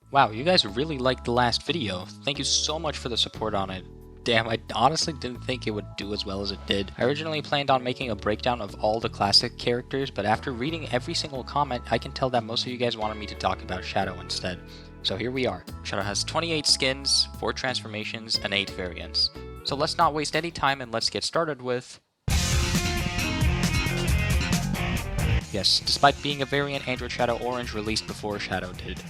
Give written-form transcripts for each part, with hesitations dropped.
Wow, you guys really liked the last video. Thank you so much for the support on it. Damn, I honestly didn't think it would do as well as it did. I originally planned on making a breakdown of all the classic characters, but after reading every single comment, I can tell that most of you guys wanted me to talk about Shadow instead. So here we are. Shadow has 28 skins, 4 transformations, and 8 variants. So let's not waste any time and let's get started with... Yes, despite being a variant, Android Shadow Orange released before Shadow did.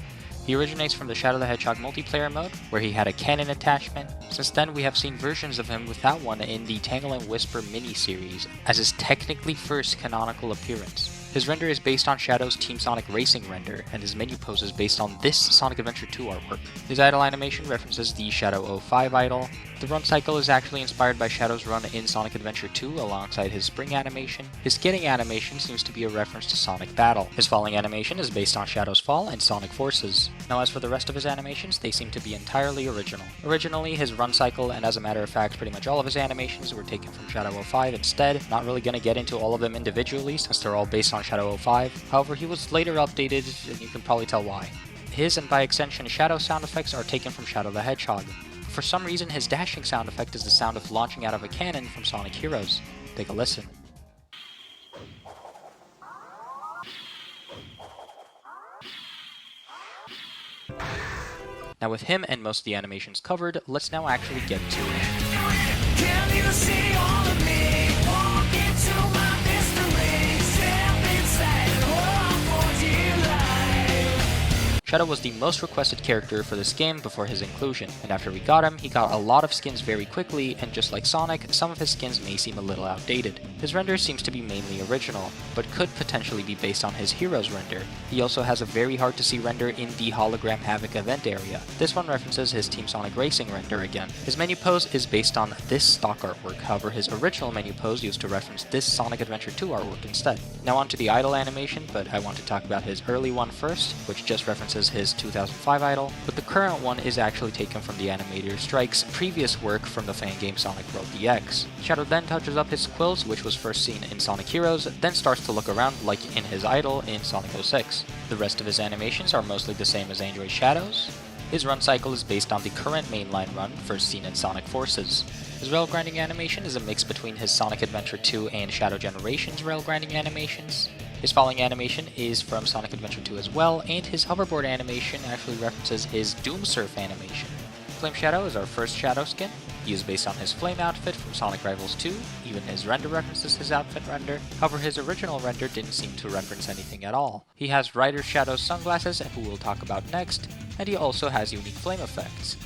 He originates from the Shadow the Hedgehog multiplayer mode, where he had a cannon attachment. Since then, we have seen versions of him without one in the Tangle and Whisper mini-series, as his technically first canonical appearance. His render is based on Shadow's Team Sonic Racing render, and his menu pose is based on this Sonic Adventure 2 artwork. His idle animation references the Shadow 05 idle. The run cycle is actually inspired by Shadow's run in Sonic Adventure 2 alongside his spring animation. His skating animation seems to be a reference to Sonic Battle. His falling animation is based on Shadow's fall and Sonic Forces. Now as for the rest of his animations, they seem to be entirely original. Originally, his run cycle, and as a matter of fact, pretty much all of his animations were taken from Shadow 05 instead. Not really gonna get into all of them individually since they're all based on Shadow 05. However, he was later updated, and you can probably tell why. His, and by extension Shadow sound effects, are taken from Shadow the Hedgehog. For some reason, his dashing sound effect is the sound of launching out of a cannon from Sonic Heroes. Take a listen. Now with him and most of the animations covered, let's now actually get to it. Can you see all of me? Walk into my mystery. Step inside and walk for dear life. Shadow was the most requested character for this game before his inclusion, and after we got him, he got a lot of skins very quickly, and just like Sonic, some of his skins may seem a little outdated. His render seems to be mainly original, but could potentially be based on his Heroes render. He also has a very hard to see render in the Hologram Havoc event area. This one references his Team Sonic Racing render again. His menu pose is based on this stock artwork, however his original menu pose used to reference this Sonic Adventure 2 artwork instead. Now on to the idle animation, but I want to talk about his early one first, which just references his 2005 idle, but the current one is actually taken from the animator Strike's previous work from the fan game Sonic World DX. Shadow then touches up his quills, which was first seen in Sonic Heroes, then starts to look around like in his idle in Sonic 06. The rest of his animations are mostly the same as Android Shadow's. His run cycle is based on the current mainline run, first seen in Sonic Forces. His rail grinding animation is a mix between his Sonic Adventure 2 and Shadow Generations rail grinding animations. His falling animation is from Sonic Adventure 2 as well, and his hoverboard animation actually references his Doom Surf animation. Flame Shadow is our first Shadow skin. He is based on his Flame outfit from Sonic Rivals 2, even his render references his outfit render, however his original render didn't seem to reference anything at all. He has Rider Shadow's sunglasses, who we'll talk about next, and he also has unique flame effects.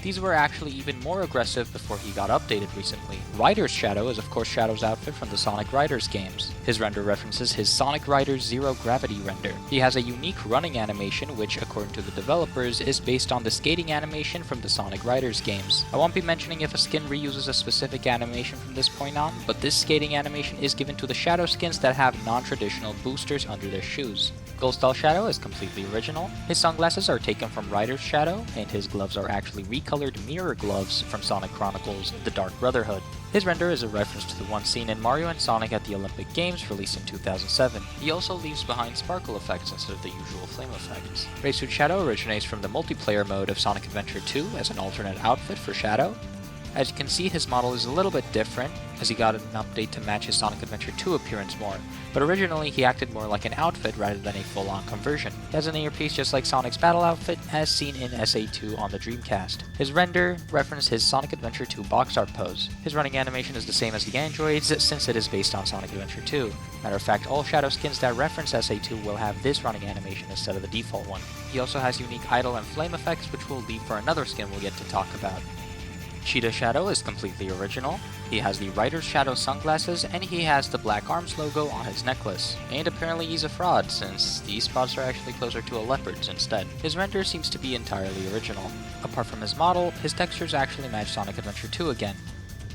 These were actually even more aggressive before he got updated recently. Rider's Shadow is of course Shadow's outfit from the Sonic Riders games. His render references his Sonic Riders Zero Gravity render. He has a unique running animation which, according to the developers, is based on the skating animation from the Sonic Riders games. I won't be mentioning if a skin reuses a specific animation from this point on, but this skating animation is given to the Shadow skins that have non-traditional boosters under their shoes. Goldstar Shadow is completely original. His sunglasses are taken from Rider's Shadow, and his gloves are actually recolored mirror gloves from Sonic Chronicles The Dark Brotherhood. His render is a reference to the one seen in Mario and Sonic at the Olympic Games released in 2007. He also leaves behind sparkle effects instead of the usual flame effects. Racesuit Shadow originates from the multiplayer mode of Sonic Adventure 2 as an alternate outfit for Shadow. As you can see, his model is a little bit different, as he got an update to match his Sonic Adventure 2 appearance more, but originally he acted more like an outfit rather than a full-on conversion. He has an earpiece just like Sonic's battle outfit, as seen in SA2 on the Dreamcast. His render referenced his Sonic Adventure 2 box art pose. His running animation is the same as the androids, since it is based on Sonic Adventure 2. Matter of fact, all Shadow skins that reference SA2 will have this running animation instead of the default one. He also has unique idle and flame effects, which we'll leave for another skin we'll get to talk about. Cheetah Shadow is completely original. He has the Rider's Shadow sunglasses, and he has the Black Arms logo on his necklace. And apparently he's a fraud, since these spots are actually closer to a leopard's instead. His render seems to be entirely original. Apart from his model, his textures actually match Sonic Adventure 2 again.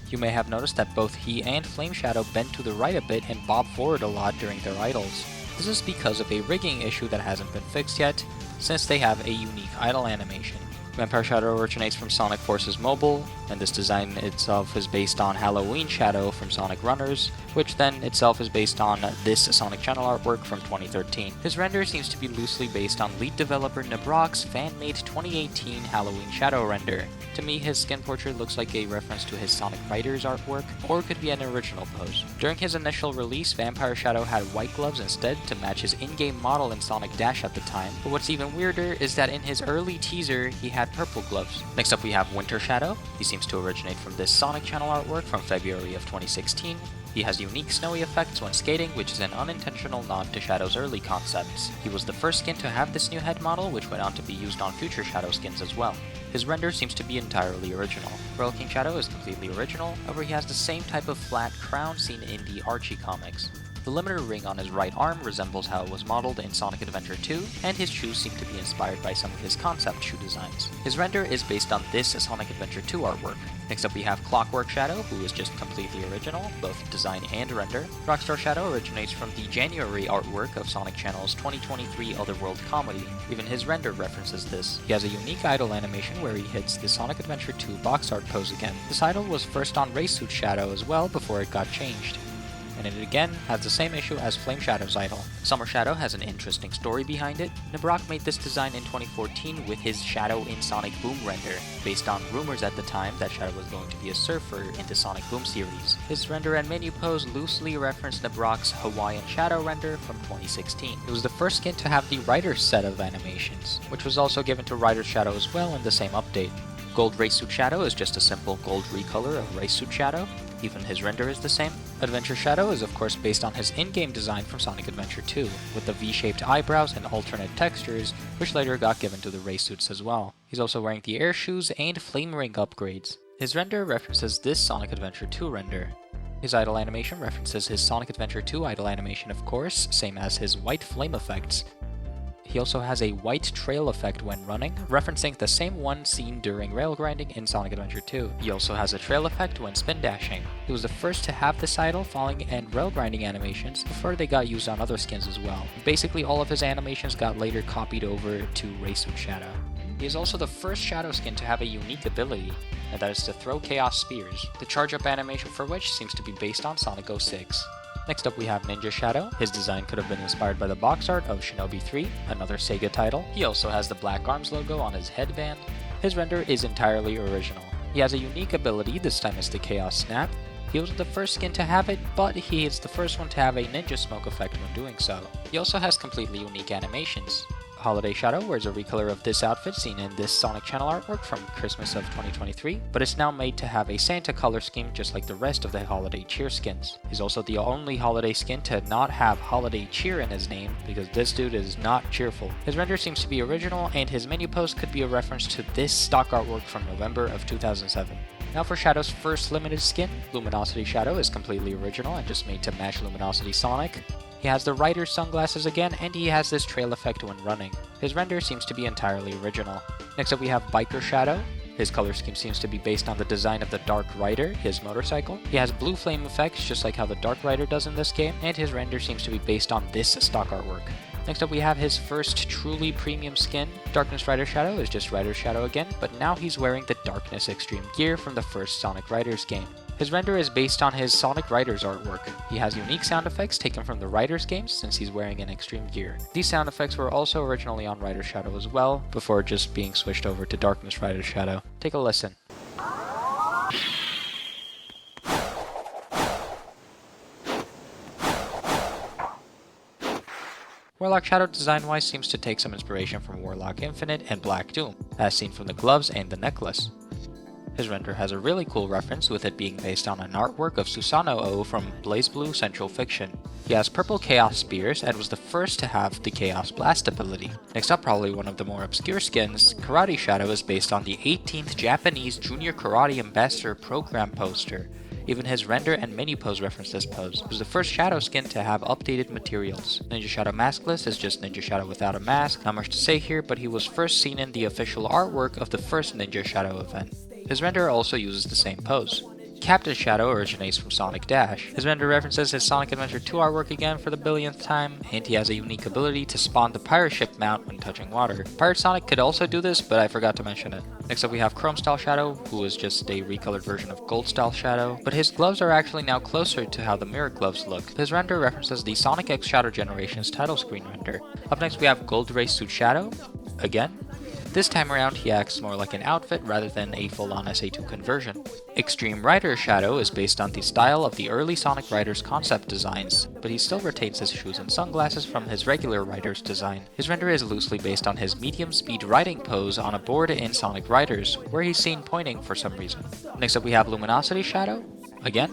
You may have noticed that both he and Flame Shadow bend to the right a bit and bob forward a lot during their idles. This is because of a rigging issue that hasn't been fixed yet, since they have a unique idle animation. Vampire Shadow originates from Sonic Forces Mobile, and this design itself is based on Halloween Shadow from Sonic Runners, which then itself is based on this Sonic Channel artwork from 2013. His render seems to be loosely based on lead developer Nabrock's fan-made 2018 Halloween Shadow render. To me, his skin portrait looks like a reference to his Sonic Riders artwork, or could be an original pose. During his initial release, Vampire Shadow had white gloves instead to match his in-game model in Sonic Dash at the time, but what's even weirder is that in his early teaser, he had purple gloves. Next up we have Winter Shadow. He seems to originate from this Sonic Channel artwork from February of 2016. He has unique snowy effects when skating, which is an unintentional nod to Shadow's early concepts. He was the first skin to have this new head model, which went on to be used on future Shadow skins as well. His render seems to be entirely original. Royal King Shadow is completely original, however he has the same type of flat crown seen in the Archie comics. The limiter ring on his right arm resembles how it was modeled in Sonic Adventure 2, and his shoes seem to be inspired by some of his concept shoe designs. His render is based on this Sonic Adventure 2 artwork. Next up we have Clockwork Shadow, who is just completely original, both design and render. Rockstar Shadow originates from the January artwork of Sonic Channel's 2023 Otherworld comedy. Even his render references this. He has a unique idle animation where he hits the Sonic Adventure 2 box art pose again. This idle was first on Race Suit Shadow as well before it got changed, and it again has the same issue as Flame Shadow's idol. Summer Shadow has an interesting story behind it. Nabrock made this design in 2014 with his Shadow in Sonic Boom render, based on rumors at the time that Shadow was going to be a surfer in the Sonic Boom series. His render and menu pose loosely reference Nabrock's Hawaiian Shadow render from 2016. It was the first skin to have the Rider's set of animations, which was also given to Rider's Shadow as well in the same update. Gold Race Suit Shadow is just a simple gold recolor of Race Suit Shadow. Even his render is the same. Adventure Shadow is of course based on his in-game design from Sonic Adventure 2, with the V-shaped eyebrows and alternate textures, which later got given to the race suits as well. He's also wearing the air shoes and flame ring upgrades. His render references this Sonic Adventure 2 render. His idle animation references his Sonic Adventure 2 idle animation of course, same as his white flame effects. He also has a white trail effect when running, referencing the same one seen during rail grinding in Sonic Adventure 2. He also has a trail effect when spin dashing. He was the first to have this idle, falling, and rail grinding animations before they got used on other skins as well. Basically all of his animations got later copied over to Race Suit Shadow. He is also the first Shadow skin to have a unique ability, and that is to throw Chaos Spears, the charge up animation for which seems to be based on Sonic 06. Next up we have Ninja Shadow. His design could have been inspired by the box art of Shinobi 3, another Sega title. He also has the Black Arms logo on his headband. His render is entirely original. He has a unique ability, this time it's the Chaos Snap. He was the first skin to have it, but he is the first one to have a ninja smoke effect when doing so. He also has completely unique animations. Holiday Shadow wears a recolor of this outfit seen in this Sonic Channel artwork from Christmas of 2023, but it's now made to have a Santa color scheme just like the rest of the Holiday Cheer skins. He's also the only Holiday skin to not have Holiday Cheer in his name, because this dude is not cheerful. His render seems to be original, and his menu pose could be a reference to this stock artwork from November of 2007. Now for Shadow's first limited skin, Luminosity Shadow is completely original and just made to match Luminosity Sonic. He has the Rider's sunglasses again, and he has this trail effect when running. His render seems to be entirely original. Next up we have Biker Shadow. His color scheme seems to be based on the design of the Dark Rider, his motorcycle. He has blue flame effects just like how the Dark Rider does in this game, and his render seems to be based on this stock artwork. Next up we have his first truly premium skin. Darkness Rider Shadow is just Rider Shadow again, but now he's wearing the Darkness Extreme gear from the first Sonic Riders game. His render is based on his Sonic Riders artwork. He has unique sound effects taken from the Riders games since he's wearing an extreme gear. These sound effects were also originally on Rider Shadow as well, before just being switched over to Darkness Rider Shadow. Take a listen. Warlock Shadow design-wise seems to take some inspiration from Warlock Infinite and Black Doom, as seen from the gloves and the necklace. His render has a really cool reference, with it being based on an artwork of Susanoo from BlazBlue Central Fiction. He has purple Chaos Spears and was the first to have the Chaos Blast ability. Next up, probably one of the more obscure skins, Karate Shadow is based on the 18th Japanese Junior Karate Ambassador program poster. Even his render and menu pose reference this pose. It was the first Shadow skin to have updated materials. Ninja Shadow maskless is just Ninja Shadow without a mask. Not much to say here, but he was first seen in the official artwork of the first Ninja Shadow event. His render also uses the same pose. Captain Shadow originates from Sonic Dash. His render references his Sonic Adventure 2 artwork again for the billionth time, and he has a unique ability to spawn the pirate ship mount when touching water. Pirate Sonic could also do this, but I forgot to mention it. Next up we have Chrome Style Shadow, who is just a recolored version of Gold Style Shadow, but his gloves are actually now closer to how the mirror gloves look. His render references the Sonic X Shadow Generation's title screen render. Up next we have Gold Ray Suit Shadow, again. This time around, he acts more like an outfit rather than a full-on SA2 conversion. Extreme Rider Shadow is based on the style of the early Sonic Riders concept designs, but he still retains his shoes and sunglasses from his regular Riders design. His render is loosely based on his medium-speed riding pose on a board in Sonic Riders, where he's seen pointing for some reason. Next up we have Luminosity Shadow, again.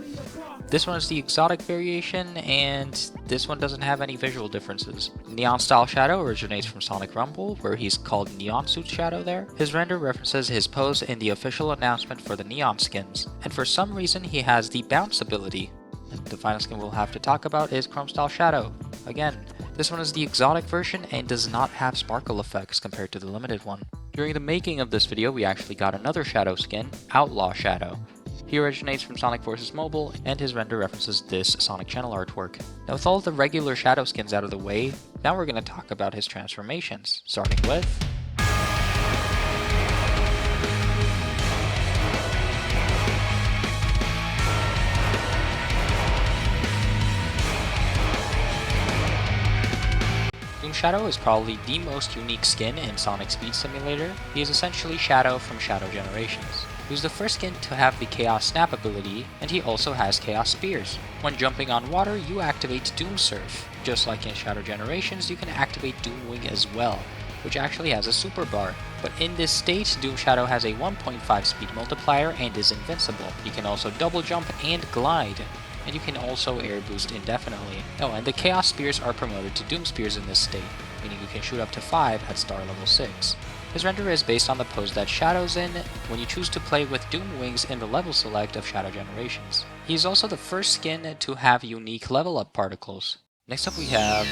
This one is the exotic variation, and this one doesn't have any visual differences. Neon Style Shadow originates from Sonic Rumble, where he's called Neon Suit Shadow there. His render references his pose in the official announcement for the Neon skins, and for some reason he has the bounce ability. And the final skin we'll have to talk about is Chrome Style Shadow. Again, this one is the exotic version and does not have sparkle effects compared to the limited one. During the making of this video, we actually got another Shadow skin, Outlaw Shadow. He originates from Sonic Forces Mobile, and his render references this Sonic Channel artwork. Now with all the regular Shadow skins out of the way, now we're going to talk about his transformations, starting with... Doom Shadow is probably the most unique skin in Sonic Speed Simulator. He is essentially Shadow from Shadow Generations. He was the first skin to have the Chaos Snap ability, and he also has Chaos Spears. When jumping on water, you activate Doom Surf. Just like in Shadow Generations, you can activate Doom Wing as well, which actually has a super bar. But in this state, Doom Shadow has a 1.5 speed multiplier and is invincible. You can also double jump and glide, and you can also air boost indefinitely. Oh, and the Chaos Spears are promoted to Doom Spears in this state, meaning you can shoot up to 5 at star level 6. His render is based on the pose that Shadow's in when you choose to play with Doom Wings in the level select of Shadow Generations. He is also the first skin to have unique level up particles. Next up we have...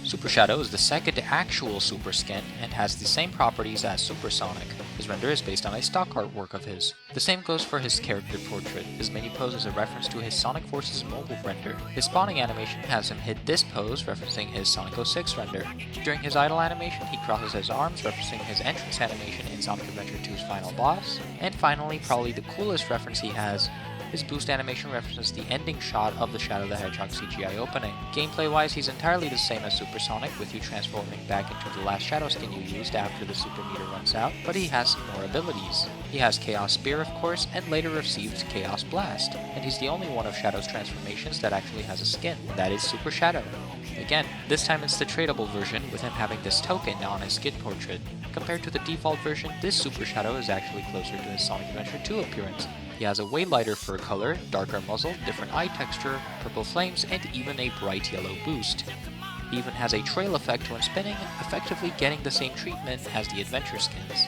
Super Shadow is the second actual Super skin and has the same properties as Super Sonic. His render is based on a stock artwork of his. The same goes for his character portrait. His mini pose is a reference to his Sonic Forces Mobile render. His spawning animation has him hit this pose, referencing his Sonic 06 render. During his idle animation, he crosses his arms, referencing his entrance animation in Sonic Adventure 2's final boss. And finally, probably the coolest reference he has, his boost animation references the ending shot of the Shadow the Hedgehog CGI opening. Gameplay-wise, he's entirely the same as Super Sonic, with you transforming back into the last Shadow skin you used after the super meter runs out, but he has some more abilities. He has Chaos Spear, of course, and later received Chaos Blast, and he's the only one of Shadow's transformations that actually has a skin, and that is Super Shadow. Again, this time it's the tradable version, with him having this token on his skin portrait. Compared to the default version, this Super Shadow is actually closer to his Sonic Adventure 2 appearance. He has a way lighter fur color, darker muzzle, different eye texture, purple flames, and even a bright yellow boost. He even has a trail effect when spinning, effectively getting the same treatment as the adventure skins.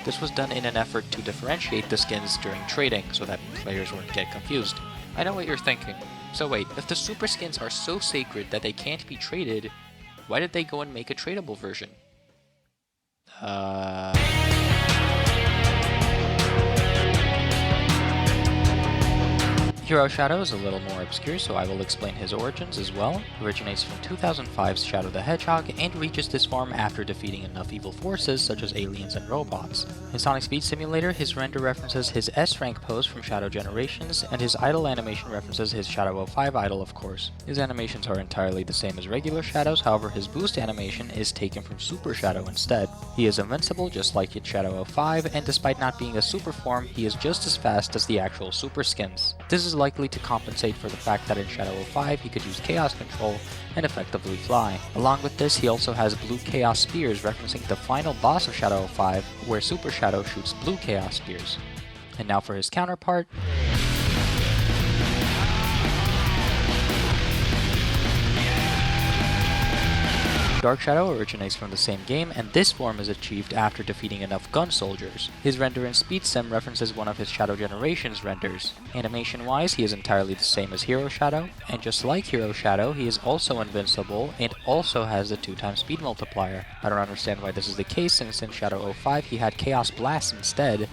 This was done in an effort to differentiate the skins during trading so that players wouldn't get confused. I know what you're thinking. So wait, if the super skins are so sacred that they can't be traded, why did they go and make a tradable version? Hero Shadow is a little more obscure, so I will explain his origins as well. He originates from 2005's Shadow the Hedgehog and reaches this form after defeating enough evil forces such as aliens and robots. In Sonic Speed Simulator, his render references his S-rank pose from Shadow Generations, and his idle animation references his Shadow 05 idle, of course. His animations are entirely the same as regular Shadows, however his boost animation is taken from Super Shadow instead. He is invincible just like in Shadow 05, and despite not being a super form, he is just as fast as the actual super skins. This is likely to compensate for the fact that in Shadow 05 he could use Chaos Control and effectively fly. Along with this, he also has blue Chaos Spears, referencing the final boss of Shadow 05, where Super Shadow shoots blue Chaos Spears. And now for his counterpart. Dark Shadow originates from the same game, and this form is achieved after defeating enough gun soldiers. His render in Speed Sim references one of his Shadow Generations renders. Animation-wise, he is entirely the same as Hero Shadow, and just like Hero Shadow, he is also invincible and also has the 2x speed multiplier. I don't understand why this is the case, since in Shadow 05 he had Chaos Blast instead,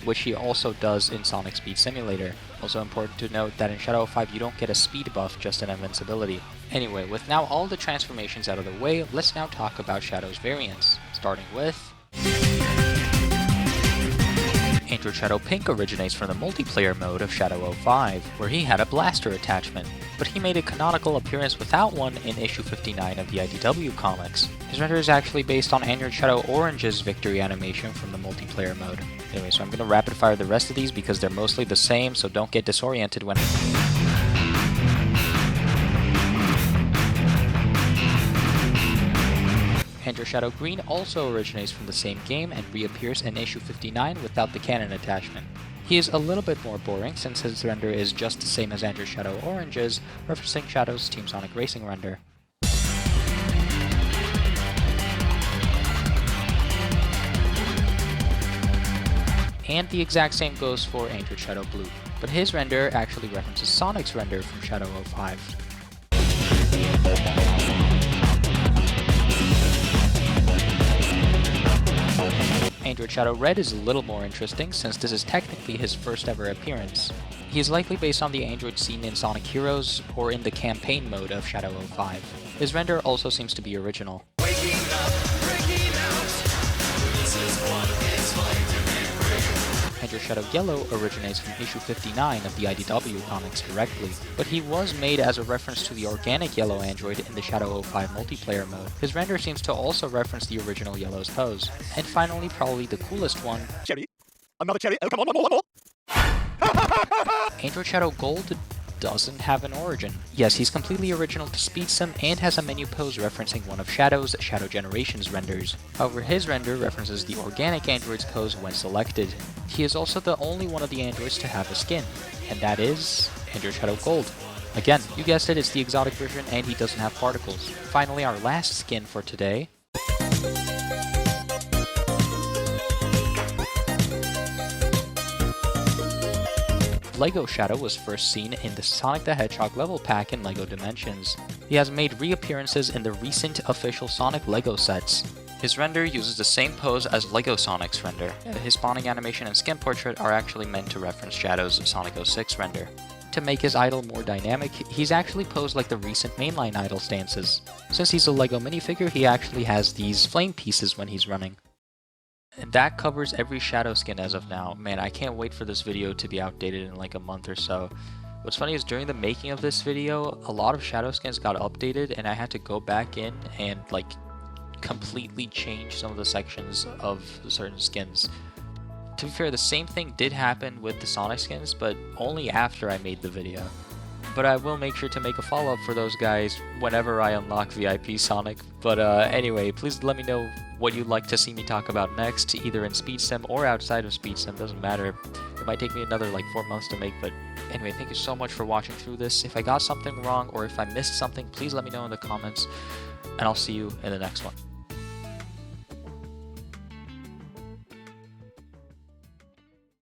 which he also does in Sonic Speed Simulator. Also important to note that in Shadow 05 you don't get a speed buff, just an invincibility. Anyway, with now all the transformations out of the way, let's now talk about Shadow's variants, starting with... Android Shadow Pink originates from the multiplayer mode of Shadow 05, where he had a blaster attachment, but he made a canonical appearance without one in issue 59 of the IDW comics. His render is actually based on Android Shadow Orange's victory animation from the multiplayer mode. Anyway, so I'm going to rapid fire the rest of these because they're mostly the same, so don't get disoriented when... Android Shadow Green also originates from the same game and reappears in issue 59 without the cannon attachment. He is a little bit more boring since his render is just the same as Android Shadow Orange's, referencing Shadow's Team Sonic Racing render. And the exact same goes for Android Shadow Blue, but his render actually references Sonic's render from Shadow 05. Android Shadow Red is a little more interesting since this is technically his first ever appearance. He is likely based on the android seen in Sonic Heroes or in the campaign mode of Shadow 05. His render also seems to be original. Android Shadow Yellow originates from issue 59 of the IDW comics directly, but he was made as a reference to the organic Yellow android in the Shadow 05 multiplayer mode. His render seems to also reference the original Yellow's pose. And finally, probably the coolest one, Cherry. Another cherry. Oh, come on, one more. Android Shadow Gold doesn't have an origin. Yes, he's completely original to Speed Sim and has a menu pose referencing one of Shadow's Shadow Generations renders. However, his render references the organic android's pose when selected. He is also the only one of the androids to have a skin, and that is Android Shadow Gold. Again, you guessed it, it's the exotic version and he doesn't have particles. Finally, our last skin for today. Lego Shadow was first seen in the Sonic the Hedgehog level pack in LEGO Dimensions. He has made reappearances in the recent official Sonic LEGO sets. His render uses the same pose as LEGO Sonic's render. His spawning animation and skin portrait are actually meant to reference Shadow's Sonic 06 render. To make his idol more dynamic, he's actually posed like the recent mainline idol stances. Since he's a LEGO minifigure, he actually has these flame pieces when he's running. And that covers every Shadow skin as of now. Man, I can't wait for this video to be outdated in like a month or so. What's funny is during the making of this video, a lot of Shadow skins got updated and I had to go back in and like completely change some of the sections of certain skins. To be fair, the same thing did happen with the Sonic skins, but only after I made the video. But I will make sure to make a follow-up for those guys whenever I unlock VIP Sonic. But anyway, please let me know what you'd like to see me talk about next, either in Speed Sim or outside of Speed Sim, doesn't matter. It might take me another like 4 months to make, but anyway, thank you so much for watching through this. If I got something wrong or if I missed something, please let me know in the comments, and I'll see you in the next one.